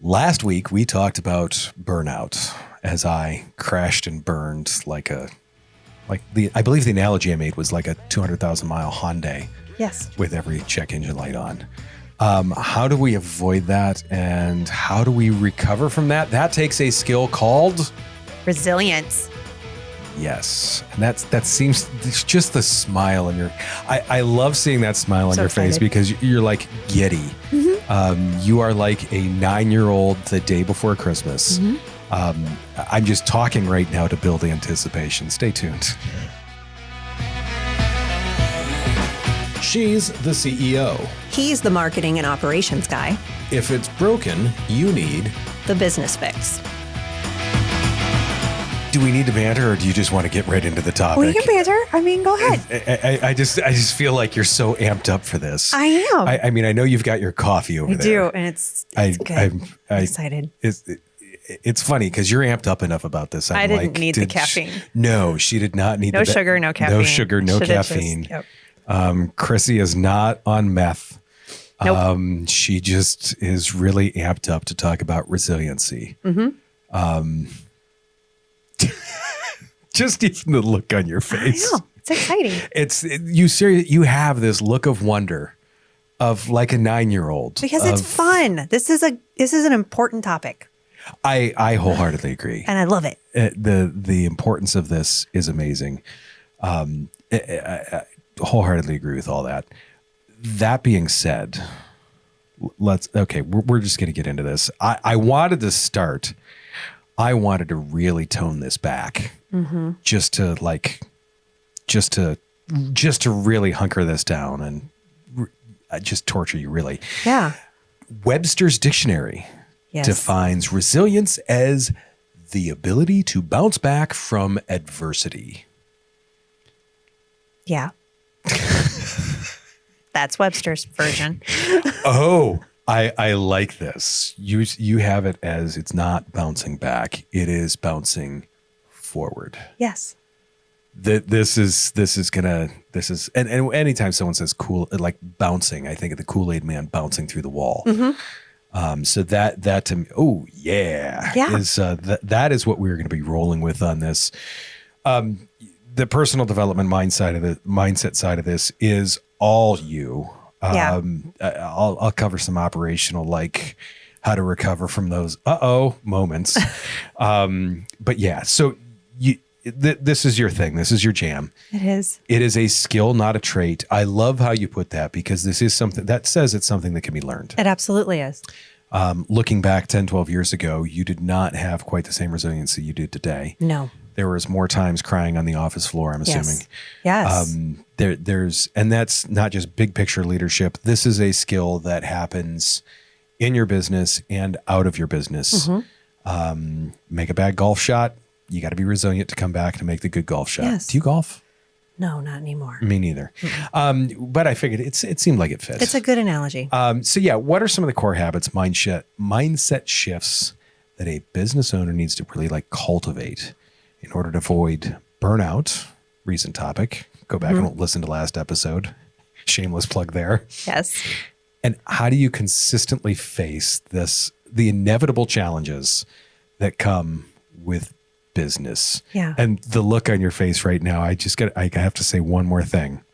Last week, we talked about burnout as I crashed and burned I believe the analogy I made was like a 200,000 mile Hyundai. Yes. With every check engine light on. How do we avoid that and how do we recover from that? That takes a skill called resilience. Yes. And that seems, it's just the smile in I love seeing that smile on your face because you're like giddy. Mm-hmm. You are like a 9-year-old the day before Christmas. Mm-hmm. I'm just talking right now to build anticipation. Stay tuned. She's the CEO. He's the marketing and operations guy. If it's broken, you need the business fix. Do we need to banter, or do you just want to get right into the topic? We can banter. I mean, go ahead. I just feel like you're so amped up for this. I am. I mean, I know you've got your coffee over there. I do, and it's good. I'm excited. It's funny because you're amped up enough about this. I didn't need the caffeine. No, she did not need no sugar, no caffeine. No sugar, no caffeine. Chrissy is not on meth. Nope. She just is really amped up to talk about resiliency. Mm-hmm. Just even the look on your face. I know. It's exciting. You have this look of wonder of like a 9-year-old. Because it's fun. This is an important topic. I wholeheartedly agree. And I love it. The importance of this is amazing. I wholeheartedly agree with all that. That being said, we're just going to get into this. I wanted to really tone this back, mm-hmm. just to really hunker this down and just torture you, really. Yeah. Webster's Dictionary defines resilience as the ability to bounce back from adversity. Yeah. That's Webster's version. Oh, I like this. You have it as it's not bouncing back. It is bouncing forward. Yes. And anytime someone says cool, like bouncing, I think of the Kool-Aid Man bouncing through the wall. Mm-hmm. So that to me, oh yeah. Is that is what we're going to be rolling with on this. The personal development mindset side of this is all you. I'll cover some operational, like how to recover from those moments. But yeah, so this is your thing. This is your jam. It is. It is a skill, not a trait. I love how you put that because this is something that says it's something that can be learned. It absolutely is. Looking back 10, 12 years ago, you did not have quite the same resiliency you do today. No. There was more times crying on the office floor, I'm assuming. Yes. And that's not just big picture leadership. This is a skill that happens in your business and out of your business. Mm-hmm. Make a bad golf shot. You got to be resilient to come back to make the good golf shot. Yes. Do you golf? No, not anymore. Me neither. Mm-hmm. But I figured it seemed like it fits. It's a good analogy. So yeah, what are some of the core habits, mindset shifts that a business owner needs to really like cultivate in order to avoid burnout? Recent topic. Go back and listen to last episode. Shameless plug there. Yes. And how do you consistently face the inevitable challenges that come with business? Yeah. And the look on your face right now, I have to say one more thing.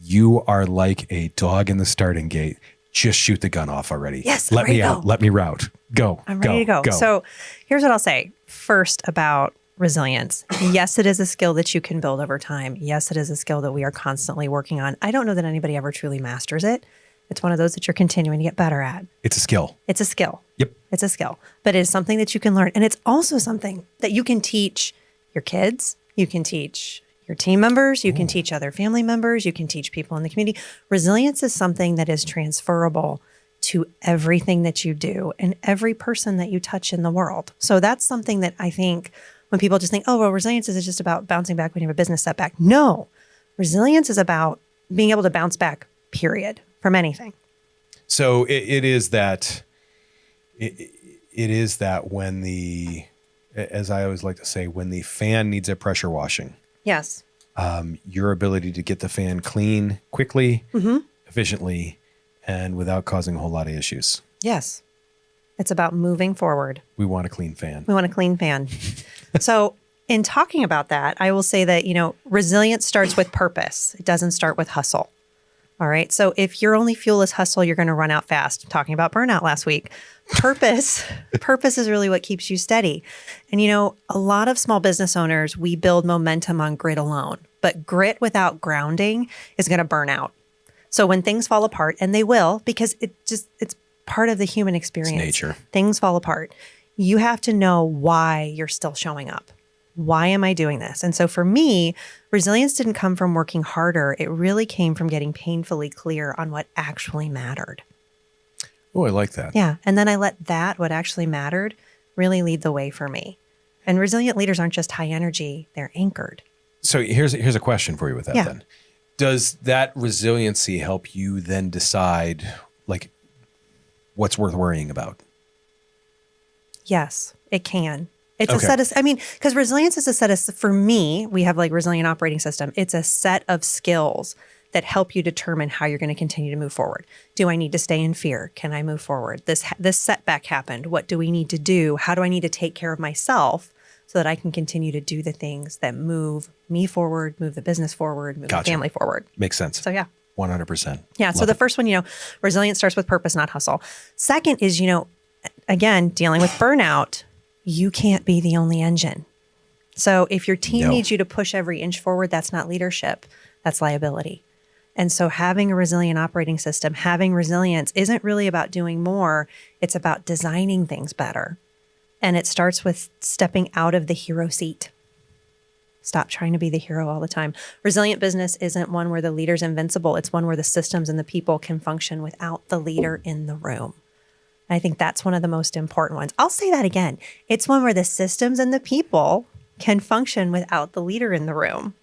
You are like a dog in the starting gate. Just shoot the gun off already. Yes. Let me out. Let me route. Go. I'm ready to go. So here's what I'll say first about resilience. Yes, it is a skill that you can build over time. Yes, it is a skill that we are constantly working on. I don't know that anybody ever truly masters it. It's one of those that you're continuing to get better at. It's a skill. It's a skill. Yep. It's a skill. But it is something that you can learn. And it's also something that you can teach your kids. You can teach your team members. You can teach other family members. You can teach people in the community. Resilience is something that is transferable to everything that you do and every person that you touch in the world. So that's something that I think when people just think, oh, well, resilience is just about bouncing back when you have a business setback. No, resilience is about being able to bounce back, period, from anything. So it is that when as I always like to say, when the fan needs a pressure washing. Yes. Your ability to get the fan clean quickly, efficiently, and without causing a whole lot of issues. Yes. It's about moving forward. We want a clean fan. We want a clean fan. So in talking about that, I will say that, resilience starts with purpose. It doesn't start with hustle. All right. So if your only fuel is hustle, you're going to run out fast. Talking about burnout last week. Purpose is really what keeps you steady. And, a lot of small business owners, we build momentum on grit alone, but grit without grounding is going to burn out. So when things fall apart, and they will, because it's part of the human experience. It's nature. Things fall apart. You have to know why you're still showing up. Why am I doing this? And so for me, resilience didn't come from working harder. It really came from getting painfully clear on what actually mattered. Oh, I like that. Yeah. And then I let what actually mattered, really lead the way for me. And resilient leaders aren't just high energy, they're anchored. So here's a question for you with that then. Does that resiliency help you then decide like what's worth worrying about? Yes, it can. It's a set of, because resilience is a set of, for me, we have like resilient operating system. It's a set of skills that help you determine how you're going to continue to move forward. Do I need to stay in fear? Can I move forward? This setback happened. What do we need to do? How do I need to take care of myself so that I can continue to do the things that move me forward, move the business forward, move the family forward? Makes sense. So 100%. Yeah. So the first one, resilience starts with purpose, not hustle. Second is, again, dealing with burnout. You can't be the only engine. So if your team needs you to push every inch forward, that's not leadership, that's liability. And so having a resilient operating system, having resilience isn't really about doing more. It's about designing things better. And it starts with stepping out of the hero seat. Stop trying to be the hero all the time. Resilient business isn't one where the leader's invincible. It's one where the systems and the people can function without the leader in the room. I think that's one of the most important ones. I'll say that again. It's one where the systems and the people can function without the leader in the room.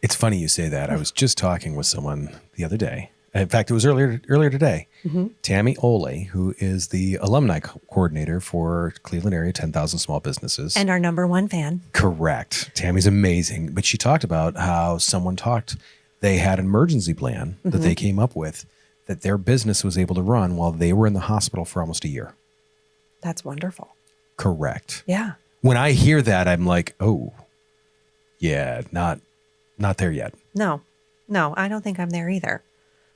It's funny you say that. I was just talking with someone the other day. In fact, it was earlier today. Mm-hmm. Tammy Ole, who is the alumni coordinator for Cleveland area 10,000 small businesses. And our number one fan. Correct. Tammy's amazing. But she talked about how they had an emergency plan that they came up with that their business was able to run while they were in the hospital for almost a year. That's wonderful. Correct. Yeah. When I hear that, I'm like, oh, yeah, not there yet. No, I don't think I'm there either.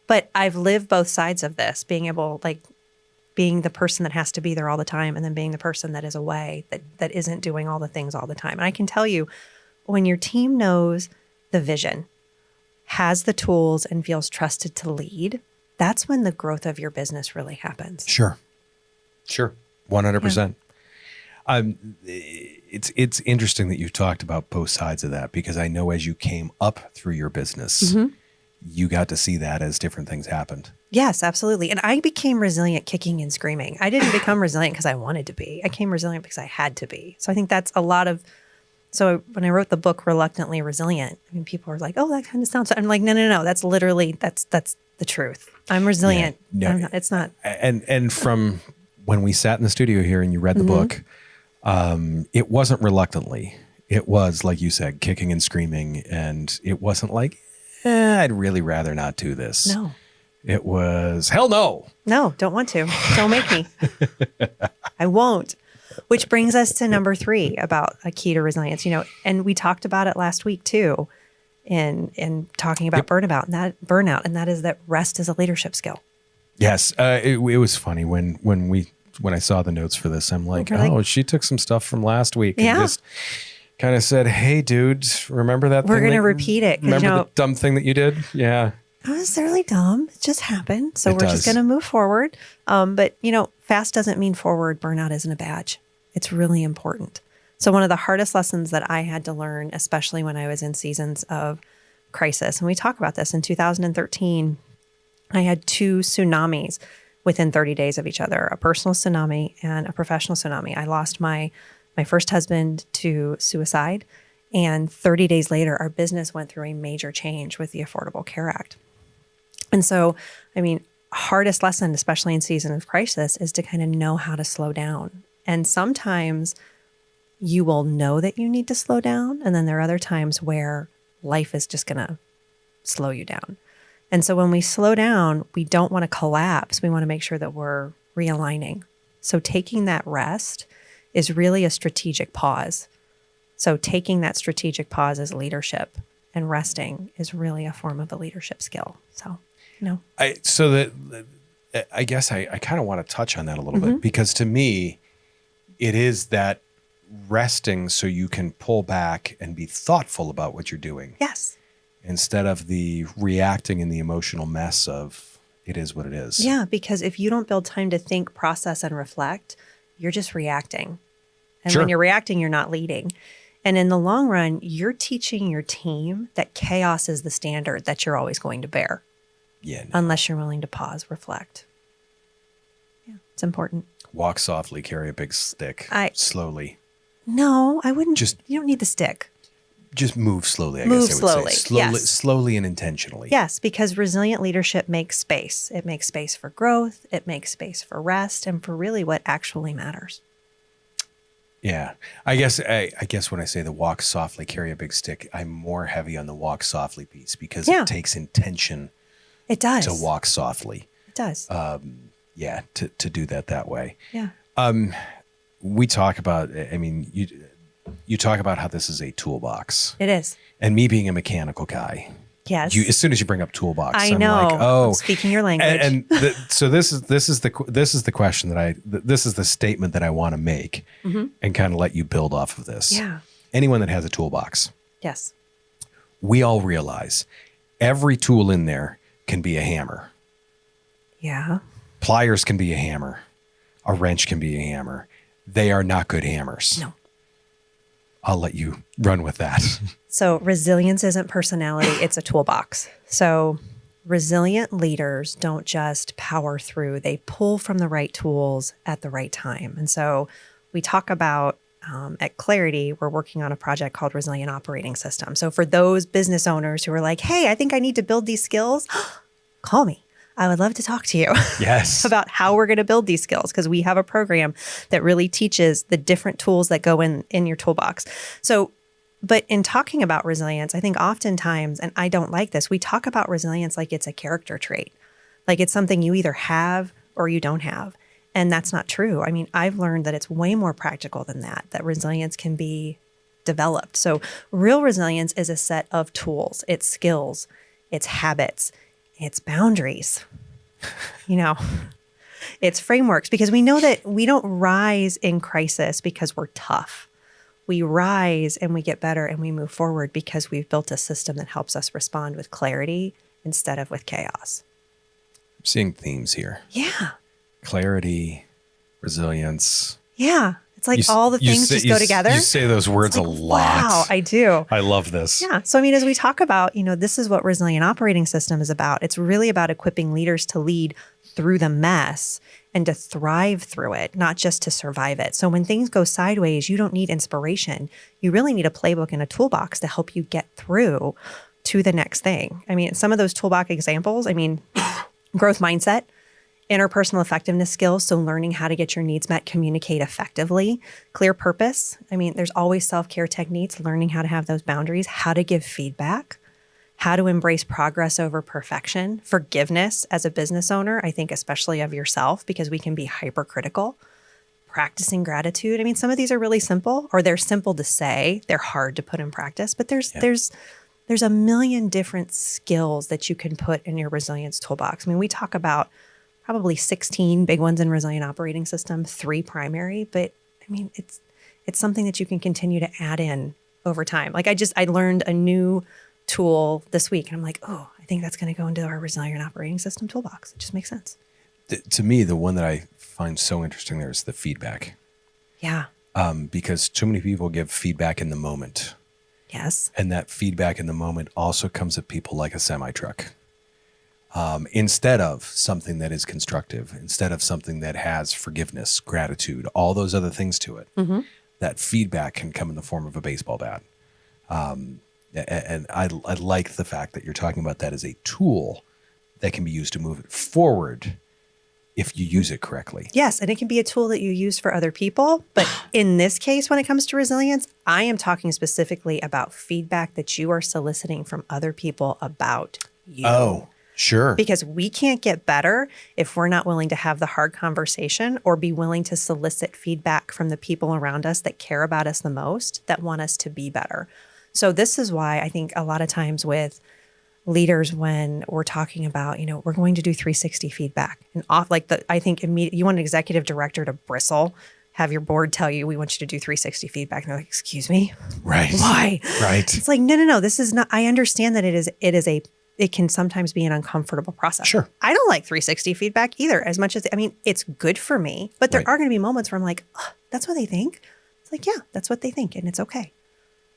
But I've lived both sides of this, being the person that has to be there all the time and then being the person that is away, that isn't doing all the things all the time. And I can tell you, when your team knows the vision, has the tools, and feels trusted to lead, that's when the growth of your business really happens. Sure. 100%. Yeah. It's interesting that you talked about both sides of that, because I know as you came up through your business, you got to see that as different things happened. Yes, absolutely. And I became resilient kicking and screaming. I didn't become resilient because I wanted to be. I became resilient because I had to be. So I think that's a lot of, so when I wrote the book, Reluctantly Resilient, people are like, oh, that kind of sounds, I'm like, no. That's literally, that's the truth. I'm resilient. Yeah, no, it's not. And from when we sat in the studio here and you read the book, it wasn't reluctantly. It was, like you said, kicking and screaming. And it wasn't like, I'd really rather not do this. No. It was, hell no. No, don't want to. Don't make me. I won't. Which brings us to number 3 about a key to resilience, and we talked about it last week too, in talking about burnout, and that is that rest is a leadership skill. Yes. It was funny when I saw the notes for this, I'm like, she took some stuff from last week and just kind of said, hey dude, remember that We're going to repeat it. Remember the dumb thing that you did? Yeah. Not necessarily dumb. It just happened. So we're just going to move forward. But fast doesn't mean forward. Burnout isn't a badge. It's really important. So one of the hardest lessons that I had to learn, especially when I was in seasons of crisis, and we talk about this, in 2013, I had 2 tsunamis within 30 days of each other, a personal tsunami and a professional tsunami. I lost my first husband to suicide. And 30 days later, our business went through a major change with the Affordable Care Act. And so, hardest lesson, especially in season of crisis, is to kind of know how to slow down. And sometimes you will know that you need to slow down. And then there are other times where life is just going to slow you down. And so when we slow down, we don't want to collapse. We want to make sure that we're realigning. So taking that rest is really a strategic pause. So taking that strategic pause is leadership, and resting is really a form of a leadership skill. So, I guess I kind of want to touch on that a little bit, because to me, it is that resting so you can pull back and be thoughtful about what you're doing. Yes. Instead of the reacting in the emotional mess of it is what it is. Yeah, because if you don't build time to think, process, and reflect, you're just reacting. And when you're reacting, you're not leading. And in the long run, you're teaching your team that chaos is the standard that you're always going to bear. Yeah. Unless you're willing to pause, reflect. Yeah, it's important. Walk softly, carry a big stick slowly. No, I wouldn't. You don't need the stick. Just move slowly, I move guess I would say. yes. Slowly and intentionally. Yes, because resilient leadership makes space. It makes space for growth. It makes space for rest and for really what actually matters. Yeah. I guess when I say the walk softly, carry a big stick, I'm more heavy on the walk softly piece, because it takes intention. It does. To walk softly. It does. To do that way. Yeah. We talk about, you talk about how this is a toolbox. It is. And me being a mechanical guy. Yes. As soon as you bring up toolbox, I'm know. Like, oh, I'm speaking your language. So this is the question this is the statement that I want to make, and kind of let you build off of this. Yeah. Anyone that has a toolbox. Yes. We all realize every tool in there can be a hammer. Yeah. Pliers can be a hammer. A wrench can be a hammer. They are not good hammers. No. I'll let you run with that. So resilience isn't personality, it's a toolbox. So resilient leaders don't just power through, they pull from the right tools at the right time. And so we talk about at Clarity, we're working on a project called Resilient Operating System. So for those business owners who are like, hey, I think I need to build these skills, call me. I would love to talk to you yes. about how we're going to build these skills, because we have a program that really teaches the different tools that go in your toolbox. So, but in talking about resilience, I think oftentimes, and I don't like this, we talk about resilience like it's a character trait, like it's something you either have or you don't have. And that's not true. I mean, I've learned that it's way more practical than that resilience can be developed. So real resilience is a set of tools, it's skills, it's habits, it's boundaries, it's frameworks, because we know that we don't rise in crisis because we're tough. We rise and we get better and we move forward because we've built a system that helps us respond with clarity instead of with chaos. I'm seeing themes here. Yeah. Clarity, resilience. Yeah. It's like all the things just go together. You say those words a lot. Wow, I do. I love this. Yeah. So, as we talk about, this is what Resilient Operating System is about. It's really about equipping leaders to lead through the mess and to thrive through it, not just to survive it. So when things go sideways, you don't need inspiration. You really need a playbook and a toolbox to help you get through to the next thing. Some of those toolbox examples, growth mindset, interpersonal effectiveness skills, so learning how to get your needs met, communicate effectively, clear purpose. There's always self-care techniques, learning how to have those boundaries, how to give feedback, how to embrace progress over perfection, forgiveness as a business owner, I think especially of yourself, because we can be hypercritical, practicing gratitude. Some of these are really simple, or they're simple to say, they're hard to put in practice, but there's a million different skills that you can put in your resilience toolbox. We talk about probably 16 big ones in Resilient Operating System, 3 primary, but it's something that you can continue to add in over time. Like I learned a new tool this week and I'm like, oh, I think that's going to go into our Resilient Operating System toolbox. It just makes sense. To me, the one that I find so interesting there is the feedback. Yeah. Because too many people give feedback in the moment. Yes. And that feedback in the moment also comes at people like a semi-truck. Instead of something that is constructive, instead of something that has forgiveness, gratitude, all those other things to it, that feedback can come in the form of a baseball bat. And I like the fact that you're talking about that as a tool that can be used to move it forward if you use it correctly. Yes, and it can be a tool that you use for other people. But in this case, when it comes to resilience, I am talking specifically about feedback that you are soliciting from other people about you. Oh. Sure. Because we can't get better if we're not willing to have the hard conversation or be willing to solicit feedback from the people around us that care about us the most, that want us to be better. So this is why I think a lot of times with leaders, when we're talking about, we're going to do 360 feedback and I think you want an executive director to bristle, have your board tell you, we want you to do 360 feedback. And they're like, excuse me? Right. Why? Right. It's like, no, this is not, I understand that it can sometimes be an uncomfortable process. Sure. I don't like 360 feedback either, as much as, it's good for me, but there are going to be moments where I'm like, oh, that's what they think. It's like, yeah, that's what they think. And it's okay.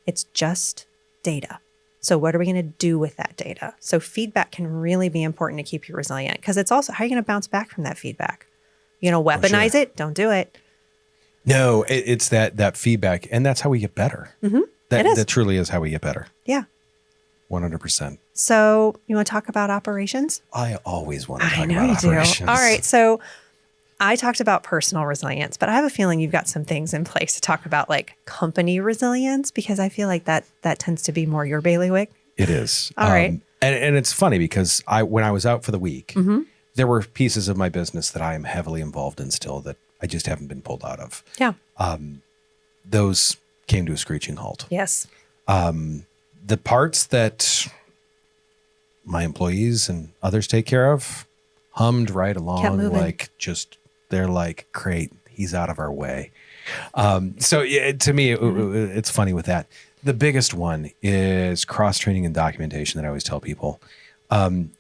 It's just data. So what are we going to do with that data? So feedback can really be important to keep you resilient, because it's also, how are you going to bounce back from that feedback? You're going to weaponize it? Don't do it. No, it's that feedback. And that's how we get better. Mm-hmm. That truly is how we get better. Yeah. 100%. So you want to talk about operations? I always want to talk about operations. All right. So I talked about personal resilience, but I have a feeling you've got some things in place to talk about, like company resilience, because I feel like that tends to be more your bailiwick. It is. All right. And it's funny because when I was out for the week, mm-hmm. there were pieces of my business that I am heavily involved in still that I just haven't been pulled out of. Yeah. Those came to a screeching halt. Yes. The parts that my employees and others take care of hummed right along, they're like, great, he's out of our way. To me, it's funny with that. The biggest one is cross-training and documentation that I always tell people.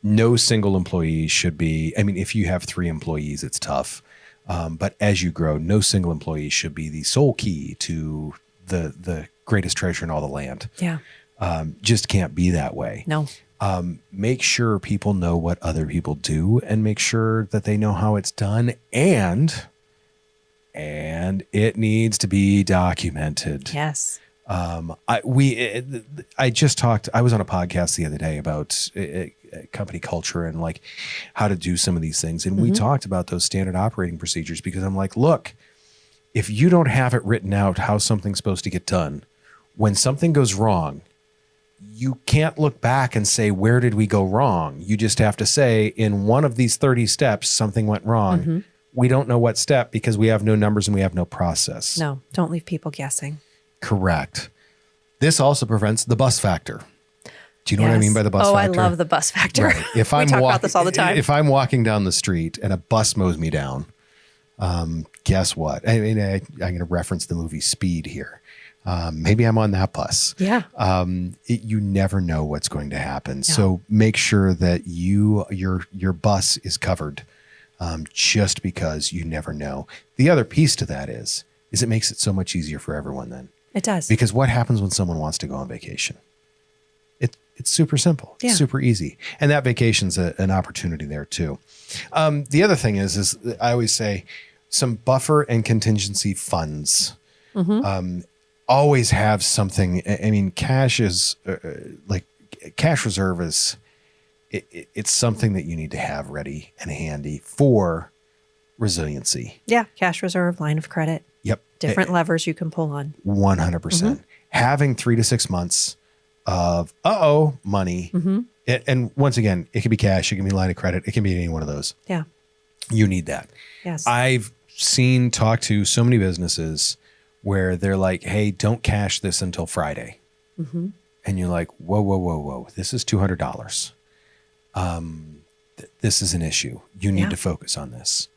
No single employee should be, if you have 3 employees, it's tough. But as you grow, no single employee should be the sole key to the greatest treasure in all the land. Yeah. Just can't be that way. No. Make sure people know what other people do, and make sure that they know how it's done, and it needs to be documented. Yes. I was on a podcast the other day about company culture and like how to do some of these things. And we talked about those standard operating procedures, because I'm like, look, if you don't have it written out how something's supposed to get done, when something goes wrong, you can't look back and say, where did we go wrong? You just have to say, in one of these 30 steps, something went wrong. Mm-hmm. We don't know what step because we have no numbers and we have no process. No, don't leave people guessing. Correct. This also prevents the bus factor. Do you know what I mean by the bus factor? Oh, I love the bus factor. Right. We talk about this all the time. If I'm walking down the street and a bus mows me down, guess what? I'm going to reference the movie Speed here. Maybe I'm on that bus. Yeah. You never know what's going to happen. No. So make sure that your bus is covered, just because you never know. The other piece to that is it makes it so much easier for everyone then. It does. Because what happens when someone wants to go on vacation? It's super simple. Yeah. It's super easy. And that vacation's an opportunity there too. The other thing is I always say some buffer and contingency funds. Mm-hmm. Always have something. Cash is cash reserve is it's something that you need to have ready and handy for resiliency. Yeah. Cash reserve, line of credit. Yep. Different levers you can pull on. 100%. Mm-hmm. Having 3 to 6 months of money. Mm-hmm. And once again, it can be cash, it can be line of credit, it can be any one of those. Yeah. You need that. Yes. I've talked to so many businesses where they're like, hey, don't cash this until Friday. Mm-hmm. And you're like, whoa. This is $200. This is an issue. You need to focus on this.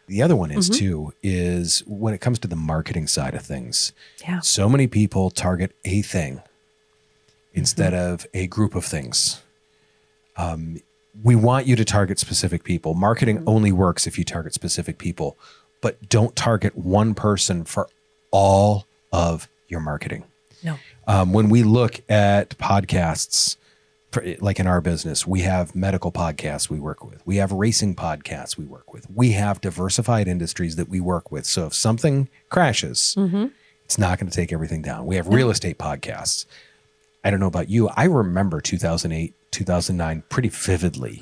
The other one is is when it comes to the marketing side of things. Yeah. So many people target a thing instead of a group of things. We want you to target specific people. Marketing only works if you target specific people, but don't target one person for all of your marketing. No. When we look at podcasts, like in our business, we have medical podcasts we work with. We have racing podcasts we work with. We have diversified industries that we work with. So if something crashes, it's not going to take everything down. We have real estate podcasts. I don't know about you. I remember 2008, 2009 pretty vividly.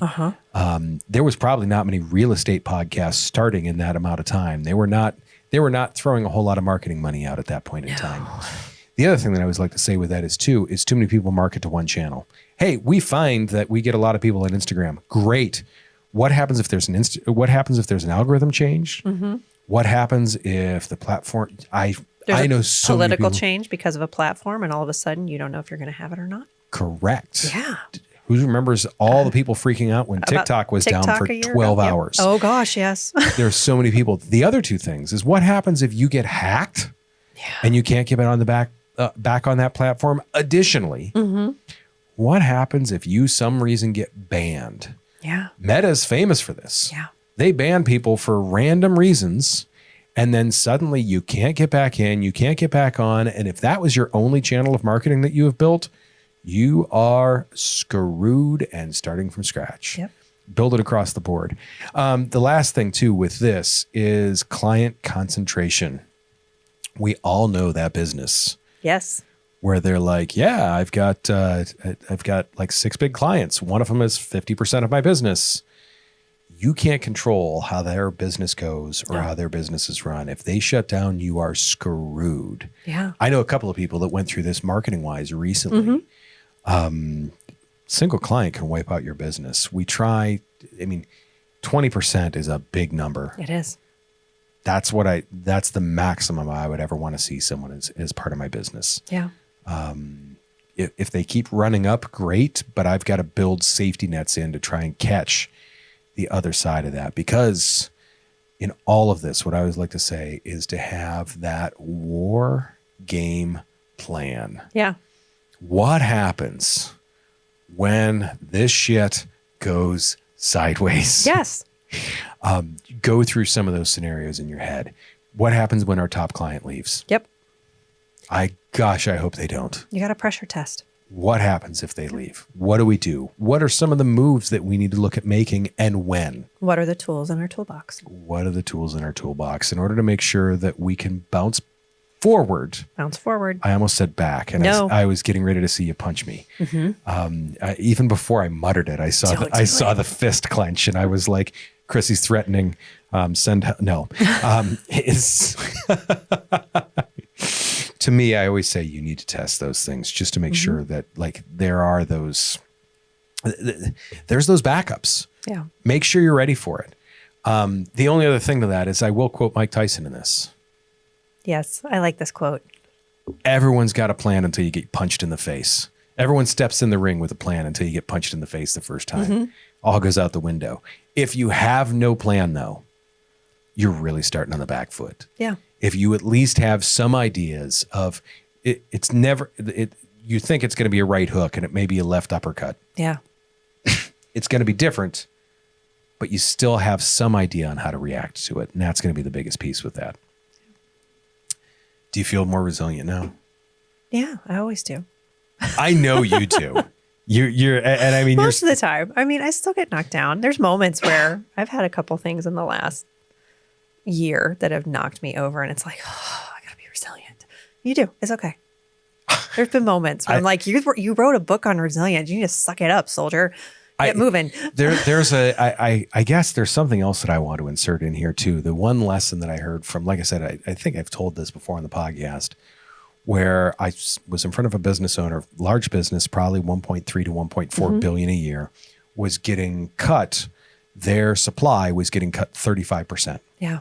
There was probably not many real estate podcasts starting in that amount of time. They were not throwing a whole lot of marketing money out at that point in time. The other thing that I always like to say with that is too many people market to one channel. Hey, we find that we get a lot of people on Instagram. Great. What happens if there's an algorithm change? Mm-hmm. What happens if the platform, I know so many political people, change because of a platform, and all of a sudden you don't know if you're going to have it or not. Correct. Yeah. Who remembers all the people freaking out when TikTok was down for 12 hours? Oh gosh, yes. There's so many people. The other two things is what happens if you get hacked and you can't get it on the back on that platform. Additionally, what happens if you some reason get banned? Yeah. Meta's famous for this. Yeah. They ban people for random reasons, and then suddenly you can't get back in, you can't get back on. And if that was your only channel of marketing that you have built, you are screwed and starting from scratch. Yep. Build it across the board. The last thing too with this is client concentration. We all know that business. Yes. Where they're like, yeah, I've got like 6 big clients. One of them is 50% of my business. You can't control how their business goes or how their business is run. If they shut down, you are screwed. Yeah. I know a couple of people that went through this marketing wise recently. Single client can wipe out your business. 20% is a big number. It is. That's the maximum I would ever want to see someone as part of my business. Yeah. If they keep running up, great, but I've got to build safety nets in to try and catch the other side of that. Because in all of this, what I always like to say is to have that war game plan. Yeah. What happens when this shit goes sideways? Yes. Go through some of those scenarios in your head. What happens when our top client leaves? Yep. I hope they don't. You got a pressure test. What happens if they leave? What do we do? What are some of the moves that we need to look at making, and when? What are the tools in our toolbox? What are the tools in our toolbox in order to make sure that we can bounce forward? Bounce forward. I almost said back, and No. I was getting ready to see you punch me. Even before I muttered it, I saw the fist clench, and I was like, Chrissy's threatening. To me, I always say you need to test those things just to make sure that there's those backups. Yeah. Make sure you're ready for it. The only other thing to that is I will quote Mike Tyson in this. Yes. I like this quote. Everyone's got a plan until you get punched in the face. Everyone steps in the ring with a plan until you get punched in the face the first time. All goes out the window. If you have no plan, though, you're really starting on the back foot. Yeah. If you at least have some ideas of you think it's going to be a right hook and it may be a left uppercut. Yeah. It's going to be different, but you still have some idea on how to react to it. And that's going to be the biggest piece with that. Do you feel more resilient now? Yeah, I always do. I know you do. Most of the time. I still get knocked down. There's moments where I've had a couple things in the last year that have knocked me over, and it's like, oh, I gotta be resilient. You do. It's okay. There's been moments where I'm like, you wrote a book on resilience. You need to suck it up, soldier. Get moving. I guess there's something else that I want to insert in here too. The one lesson that I heard from, like I said, I think I've told this before on the podcast, where I was in front of a business owner, large business, probably 1.3 to 1.4 billion a year, was getting cut. Their supply was getting cut 35%. Yeah.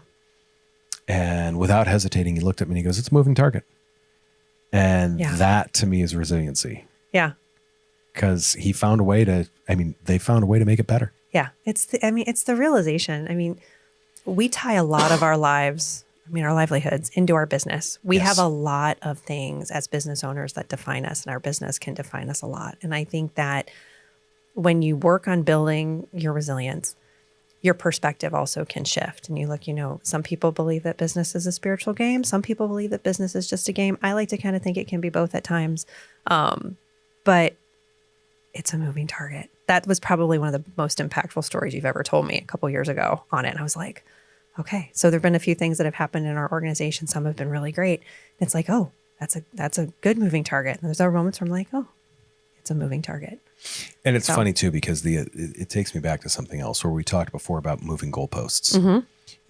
And without hesitating, he looked at me and he goes, "It's a moving target." And that to me is resiliency. Yeah. Because they found a way to make it better. Yeah. It's the realization. We tie a lot of our lives, our livelihoods into our business. We have a lot of things as business owners that define us, and our business can define us a lot. And I think that when you work on building your resilience, your perspective also can shift. And you look, some people believe that business is a spiritual game. Some people believe that business is just a game. I like to kind of think it can be both at times. But it's a moving target. That was probably one of the most impactful stories you've ever told me a couple years ago on it. And I was like, okay. So there've been a few things that have happened in our organization. Some have been really great. And it's like, oh, that's a good moving target. And there's other moments where I'm like, oh, it's a moving target. And it's funny too, because it takes me back to something else where we talked before about moving goalposts.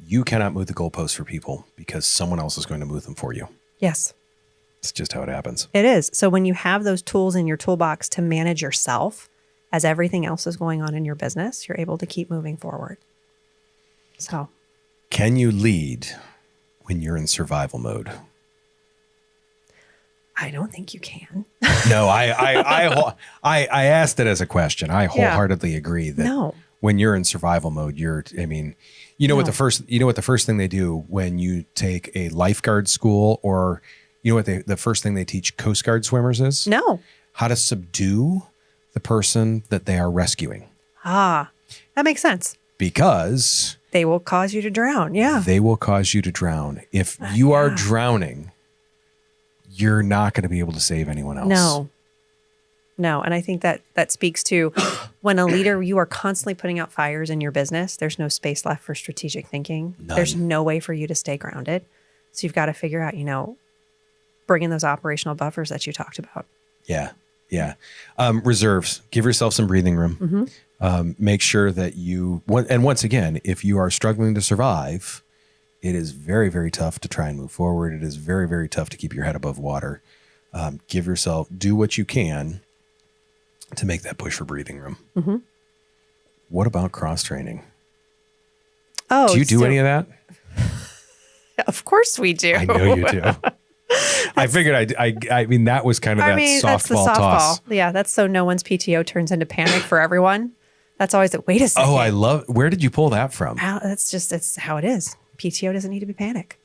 You cannot move the goalposts for people because someone else is going to move them for you. Yes. It's just how it happens. It is. So when you have those tools in your toolbox to manage yourself as everything else is going on in your business, you're able to keep moving forward. So, can you lead when you're in survival mode? I don't think you can. No, I asked it as a question. I wholeheartedly agree that when you're in survival mode, what the first thing they do when you take a lifeguard school, or you know what the first thing they teach Coast Guard swimmers is? No. How to subdue the person that they are rescuing. Ah, that makes sense. Because they will cause you to drown. Yeah. They will cause you to drown. If you are drowning, you're not going to be able to save anyone else. No. And I think that speaks to when a leader, you are constantly putting out fires in your business. There's no space left for strategic thinking. None. There's no way for you to stay grounded. So you've got to figure out, bring in those operational buffers that you talked about. Yeah. Reserves. Give yourself some breathing room. Mm-hmm. Make sure that and once again, if you are struggling to survive, it is very, very tough to try and move forward. It is very, very tough to keep your head above water. Do what you can to make that push for breathing room. Mm-hmm. What about cross-training? Oh, do you do any of that? Of course we do. I know you do. I figured I mean, that was kind of that's the softball toss. Yeah, that's so no one's PTO turns into panic for everyone. That's always wait a second. Oh, where did you pull that from? It's how it is. PTO doesn't need to be panic.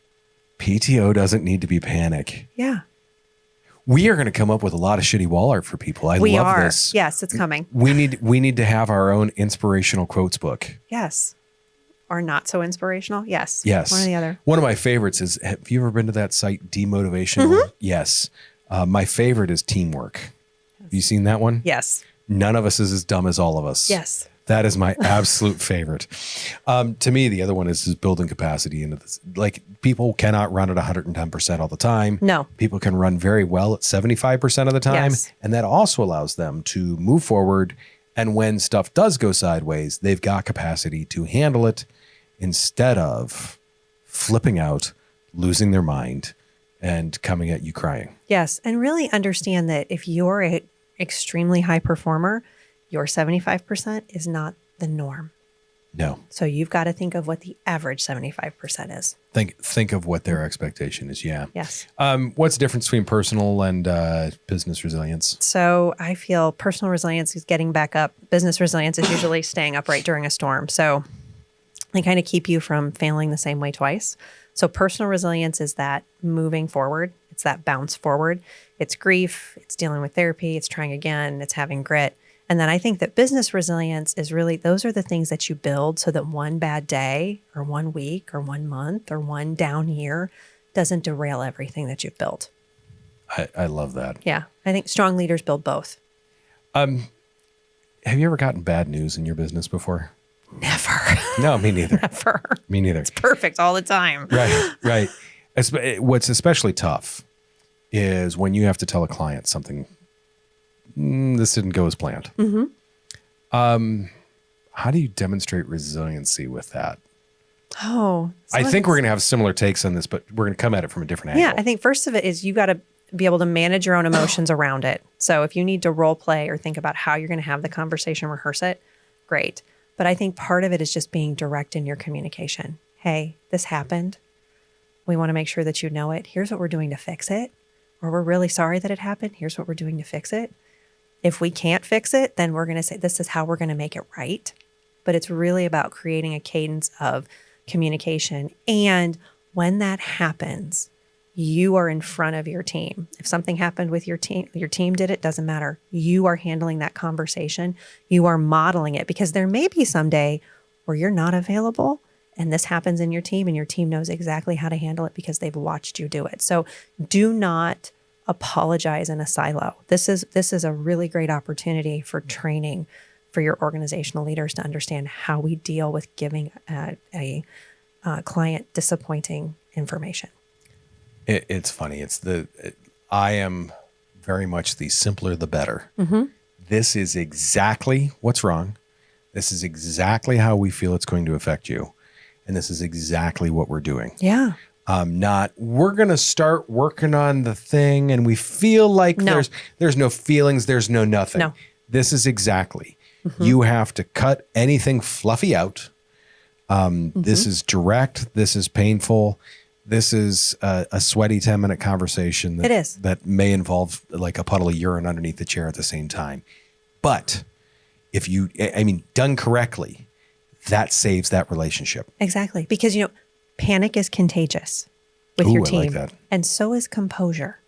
PTO doesn't need to be panic. Yeah. We are going to come up with a lot of shitty wall art for people. I love this. Yes, it's coming. We need to have our own inspirational quotes book. Yes. Or not so inspirational. Yes. Yes. One or the other. One of my favorites is, have you ever been to that site, Demotivational? Mm-hmm. Yes. My favorite is Teamwork. Have you seen that one? Yes. None of us is as dumb as all of us. Yes. That is my absolute favorite. To me, the other one is building capacity into this. Like, people cannot run at 110% all the time. No. People can run very well at 75% of the time. Yes. And that also allows them to move forward. And when stuff does go sideways, they've got capacity to handle it instead of flipping out, losing their mind, and coming at you crying. Yes. And really understand that if you're an extremely high performer, your 75% is not the norm. No. So you've got to think of what the average 75% is. Think of what their expectation is. Yeah. Yes. What's the difference between personal and business resilience? So I feel personal resilience is getting back up. Business resilience is usually staying upright during a storm. So they kind of keep you from failing the same way twice. So personal resilience is that moving forward. It's that bounce forward. It's grief. It's dealing with therapy. It's trying again. It's having grit. And then I think that business resilience is really, those are the things that you build so that one bad day or 1 week or 1 month or one down year doesn't derail everything that you've built. I love that. Yeah. I think strong leaders build both. Have you ever gotten bad news in your business before? Never. No, me neither. Never. Me neither. It's perfect all the time. Right. What's especially tough is when you have to tell a client something, this didn't go as planned. Mm-hmm. How do you demonstrate resiliency with that? Oh. I think we're going to have similar takes on this, but we're going to come at it from a different angle. Yeah, I think first of it is you got to be able to manage your own emotions around it. So if you need to role play or think about how you're going to have the conversation, rehearse it, great. But I think part of it is just being direct in your communication. Hey, this happened. We want to make sure that you know it. Here's what we're doing to fix it. Or we're really sorry that it happened. Here's what we're doing to fix it. If we can't fix it, then we're going to say, this is how we're going to make it right. But it's really about creating a cadence of communication. And when that happens, you are in front of your team. If something happened with your team did it, doesn't matter. You are handling that conversation. You are modeling it, because there may be some day where you're not available and this happens in your team and your team knows exactly how to handle it because they've watched you do it. So do not apologize in a silo. This is a really great opportunity for training for your organizational leaders to understand how we deal with giving a client disappointing information. It's funny. I am very much the simpler the better. Mm-hmm. This is exactly what's wrong. This is exactly how we feel it's going to affect you. And this is exactly what we're doing. Yeah. Not we're going to start working on the thing and we feel like there's no feelings, there's no nothing. No. This is exactly. You have to cut anything fluffy out. This is direct. This is painful. This is a sweaty 10-minute conversation that may involve like a puddle of urine underneath the chair at the same time. But if done correctly, that saves that relationship. Exactly. Because, panic is contagious with your team. I like that. And so is composure.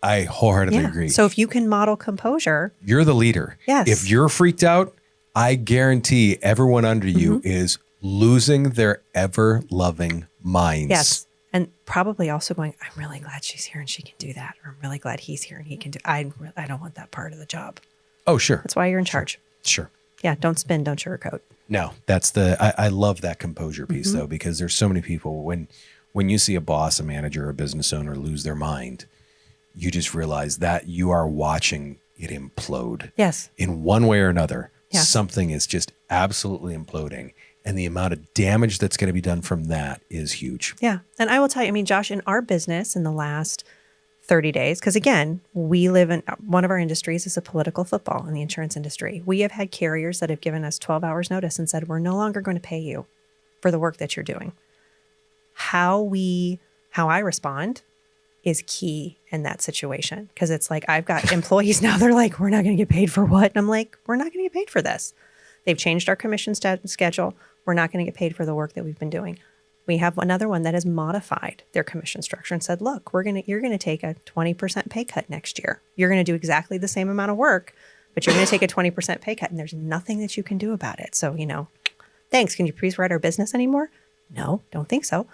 I wholeheartedly agree. So if you can model composure. You're the leader. Yes. If you're freaked out, I guarantee everyone under you is losing their ever-loving minds. Yes. And probably also going, I'm really glad she's here and she can do that. Or I'm really glad he's here and he can do I don't want that part of the job. Oh, sure. That's why you're in charge. Sure. Yeah. Don't spin, don't sugarcoat. No, that's I love that composure piece though, because there's so many people when you see a boss, a manager, a business owner lose their mind, you just realize that you are watching it implode. Yes. In one way or another, Yes. something is just absolutely imploding. And the amount of damage that's going to be done from that is huge. Yeah. And I will tell you, Josh, in our business in the last 30 days, because again, we live in one of our industries is a political football in the insurance industry. We have had carriers that have given us 12 hours notice and said, we're no longer going to pay you for the work that you're doing. How I respond is key in that situation. Because it's like, I've got employees now, they're like, we're not going to get paid for what? And I'm like, we're not going to get paid for this. They've changed our commission schedule. We're not going to get paid for the work that we've been doing. We have another one that has modified their commission structure and said, look, you're going to take a 20% pay cut next year. You're going to do exactly the same amount of work, but you're going to take a 20% pay cut and there's nothing that you can do about it. So, thanks. Can you please write our business anymore? No, don't think so.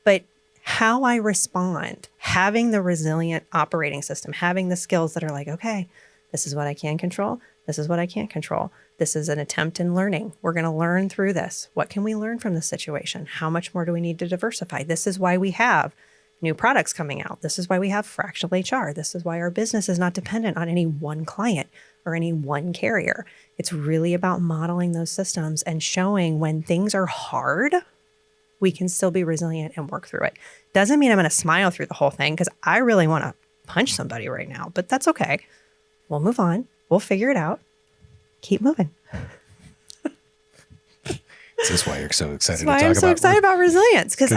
But how I respond, having the resilient operating system, having the skills that are like, okay, this is what I can control. This is what I can't control. This is an attempt in learning. We're going to learn through this. What can we learn from this situation? How much more do we need to diversify? This is why we have new products coming out. This is why we have fractional HR. This is why our business is not dependent on any one client or any one carrier. It's really about modeling those systems and showing when things are hard, we can still be resilient and work through it. Doesn't mean I'm going to smile through the whole thing because I really want to punch somebody right now, but that's okay. We'll move on. We'll figure it out. Keep moving. This is why you're so excited to talk about. That's why I'm so excited about resilience because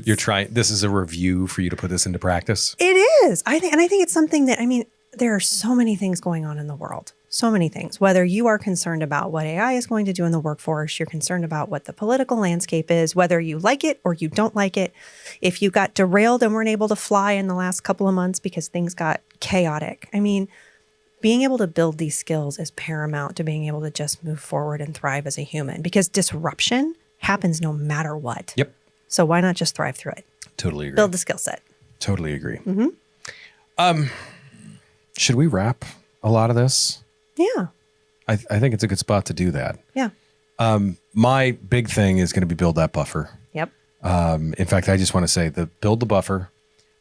you're trying. This is a review for you to put this into practice. It is. I think it's something that there are so many things going on in the world. So many things. Whether you are concerned about what AI is going to do in the workforce, you're concerned about what the political landscape is, whether you like it or you don't like it. If you got derailed and weren't able to fly in the last couple of months because things got chaotic. Being able to build these skills is paramount to being able to just move forward and thrive as a human because disruption happens no matter what. Yep. So why not just thrive through it? Totally agree. Build the skill set. Totally agree. Should we wrap a lot of this? Yeah. I think it's a good spot to do that. Yeah. My big thing is going to be build that buffer. Yep. In fact, I just want to say build the buffer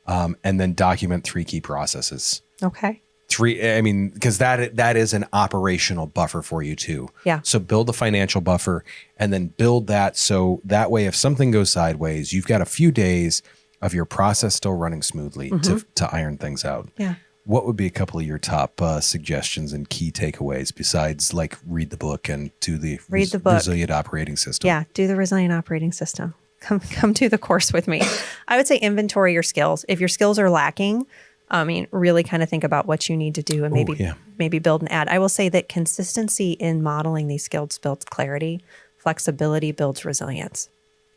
and then document 3 key processes. Okay. 3, because that is an operational buffer for you too. Yeah. So build the financial buffer and then build that so that way if something goes sideways, you've got a few days of your process still running smoothly to iron things out. Yeah. What would be a couple of your top suggestions and key takeaways besides like read the book and do the resilient operating system? Yeah, do the resilient operating system. Come do the course with me. I would say inventory your skills. If your skills are lacking, really kind of think about what you need to do and maybe build and add. I will say that consistency in modeling these skills builds clarity. Flexibility builds resilience.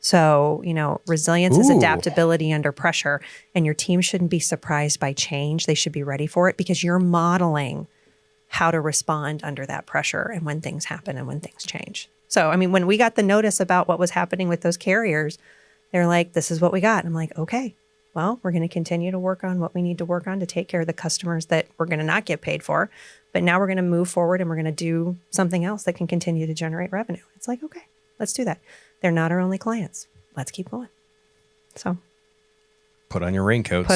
So, resilience is adaptability under pressure, and your team shouldn't be surprised by change. They should be ready for it because you're modeling how to respond under that pressure and when things happen and when things change. So, when we got the notice about what was happening with those carriers, they're like, this is what we got. And I'm like, okay, well, we're going to continue to work on what we need to work on to take care of the customers that we're going to not get paid for. But now we're going to move forward and we're going to do something else that can continue to generate revenue. It's like, okay, let's do that. They're not our only clients. Let's keep going. So put on your raincoats.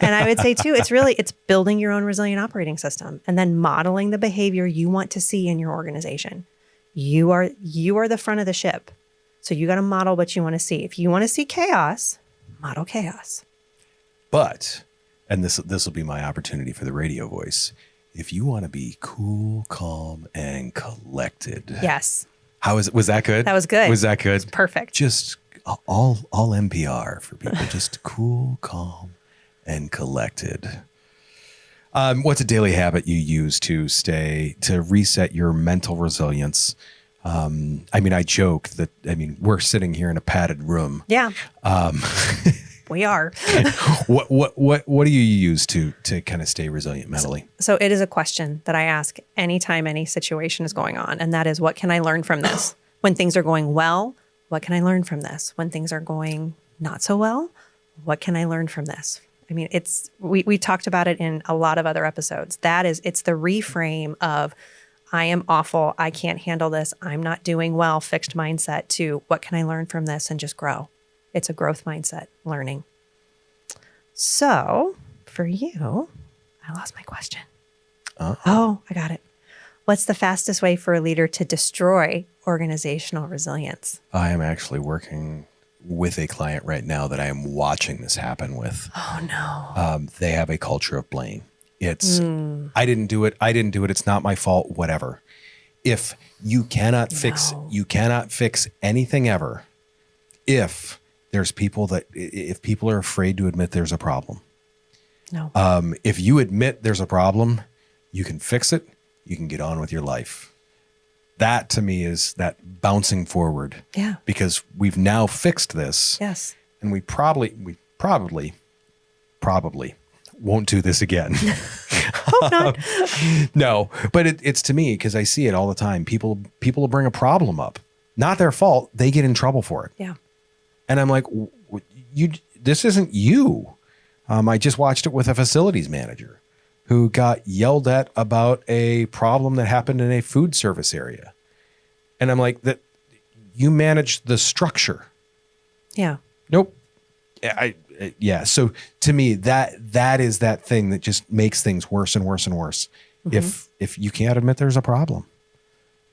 And I would say too, it's building your own resilient operating system and then modeling the behavior you want to see in your organization. You are the front of the ship. So you got to model what you want to see. If you want to see chaos, model chaos. But, and this will be my opportunity for the radio voice. If you want to be cool, calm, and collected. Yes. How is it? Was that good? That was good. Was that good? It's perfect. Just all NPR for people. Just cool, calm, and collected. What's a daily habit you use to reset your mental resilience? I joke that, we're sitting here in a padded room. Yeah. We are. What do you use to kind of stay resilient mentally? So it is a question that I ask anytime any situation is going on. And that is, what can I learn from this? When things are going well, what can I learn from this? When things are going not so well, what can I learn from this? We talked about it in a lot of other episodes. It's the reframe of, I am awful, I can't handle this, I'm not doing well, fixed mindset, to what can I learn from this and just grow. It's a growth mindset, learning. So for you, I lost my question. Oh, I got it. What's the fastest way for a leader to destroy organizational resilience? I am actually working with a client right now that I am watching this happen with. Oh no. They have a culture of blame. It's, I didn't do it. It's not my fault, whatever. If you cannot fix anything ever, if people are afraid to admit there's a problem. No. If you admit there's a problem, you can fix it. You can get on with your life. That to me is that bouncing forward. Yeah. Because we've now fixed this. Yes. And we probably won't do this again. Hope not. No, but it's to me, because I see it all the time. People will bring a problem up. Not their fault. They get in trouble for it. Yeah. And I'm like, this isn't you. I just watched it with a facilities manager who got yelled at about a problem that happened in a food service area. And I'm like, that you manage the structure. Yeah. Nope. Yeah. So to me, that is that thing that just makes things worse and worse and worse. Mm-hmm. If you can't admit there's a problem.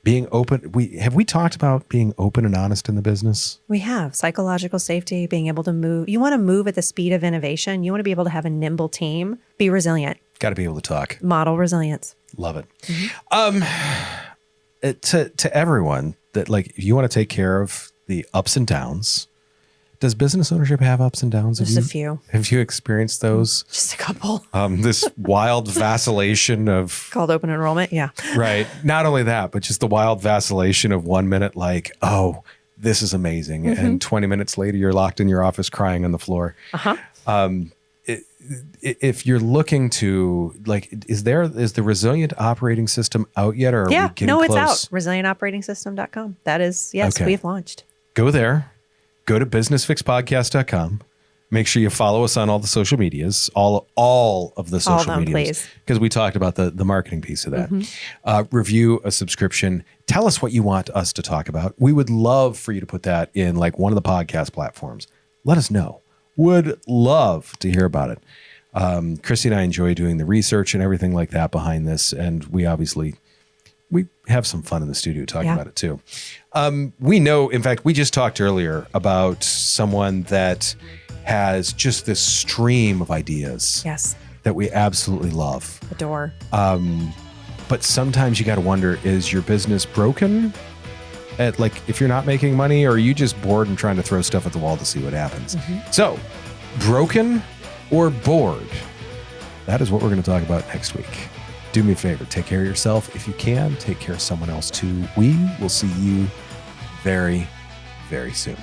Being open, have we talked about being open and honest in the business? We have. Psychological safety, being able to move. You want to move at the speed of innovation. You want to be able to have a nimble team. Be resilient. Got to be able to talk. Model resilience. Love it. Mm-hmm. To everyone that, like, if you want to take care of the ups and downs, does business ownership have ups and downs? Just a few. Have you experienced those? Just a couple. This wild vacillation of... Called open enrollment, yeah. Right. Not only that, but just the wild vacillation of 1 minute, like, oh, this is amazing. Mm-hmm. And 20 minutes later, you're locked in your office crying on the floor. Uh-huh. If you're looking to, like, is the Resilient Operating System out yet, or are we getting close? It's out. ResilientOperatingSystem.com. That is, yes, okay. We've launched. Go there. Go to businessfixpodcast.com. Make sure you follow us on all the social medias, all of the social medias, because we talked about the marketing piece of that. Mm-hmm. Review a subscription. Tell us what you want us to talk about. We would love for you to put that in, like, one of the podcast platforms. Let us know. Would love to hear about it. Chrissy and I enjoy doing the research and everything like that behind this, and we have some fun in the studio talking about it too. We know, in fact, we just talked earlier about someone that has just this stream of ideas. Yes. That we absolutely love. Adore. But sometimes you got to wonder, is your business broken? If you're not making money, or are you just bored and trying to throw stuff at the wall to see what happens? Mm-hmm. So, broken or bored? That is what we're going to talk about next week. Do me a favor, take care of yourself. If you can, take care of someone else too. We will see you very, very soon.